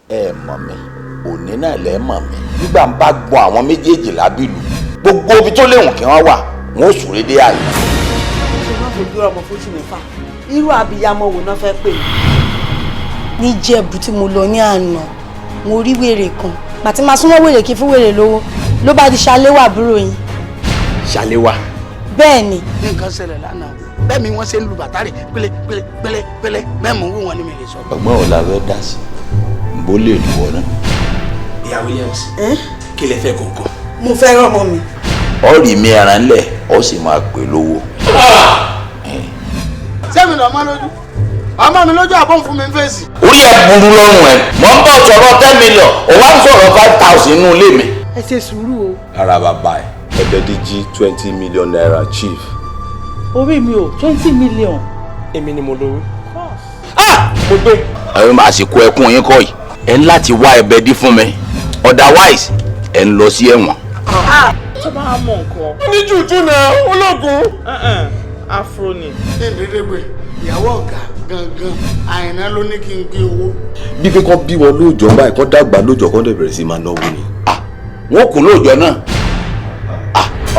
ẹ mọ̀ mi òní náà lẹ́ mọ̀ mi nígbà ń bá gbọ́ àwọn méjèèjì lábìlú gbogbo ibi tó léwọ̀n kí wọ́n wà wọ́n ó súré dé àyè. ṣé wọ́n fojú ọmọ fóṣù mẹ́fà irú abiyamọ wo náà fẹ́ pè mí. níjẹ̀bú tí mo lọ ní àná mo rí wèrè kan màtí máa súnmọ́ wèrè kí fún wèrè lówó ló bá di ṣaléwà àbúrò yín. ṣaléwà. bẹ́ẹ̀ ni. nǹkan ṣẹlẹ̀ lánàá bẹ́ẹ̀ mi wọ́n ṣe ń lu bàtà rẹ̀ pélé bẹ́ẹ̀ mò ń wò wọ́n ní mi lè sọ. ọgbọ́n ò la fẹ́ dá sí bó lè lù wọ́n náà. ìyá Williams kí lẹ fẹ́ kọ̀ọ̀kan. mo fẹ́ rọ́mọ mi. ọ rí mi ẹran lẹ̀ ọ sì máa pè lówó. sẹ́mi lọ́ọ́ máa lójú ọmọ mi lójú àbọ̀ fún mi fèsì. orí ẹ burú lọ́rùn ẹ mọ̀ ń bọ̀ sọ̀rọ̀ 10 million ò wá ń sọ̀rọ̀ 5,000 inú ilé mi. ẹ ṣe sùúrù o. ara bàbá ẹ Ẹbẹdíjí 20 million naira chief. orí mi ò 20 million. èmi ni mo lówó. mo gbé. ẹ̀yin àsìkò ẹkún yín kọ́ yìí ẹ̀ ń láti wá Ẹbẹdí fún mi otherwise ẹ̀ ń lọ sí ẹ̀wọ̀n. tó bá mọ nǹkan. ní jùjú náà ológun. afro ni. ìdílébé ìyàwó ọ̀gá gangan àyìnlá ló ní kí n gbé owó. bí pé kán bí wọn lóòjọ́ báyìí kán dàgbà lóòjọ́ kán dẹ̀ bẹ̀rẹ̀ sí máa náwó ni. wọ́n kú lóòjọ́ náà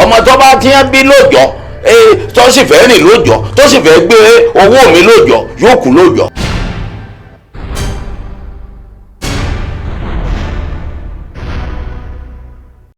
ọmọ tó bá ti ń bí lóòjọ́ tó sì fẹ́ rìn lóòjọ́ tó sì fẹ́ gbé owó mi lóòjọ́ yóò kú lóòjọ́.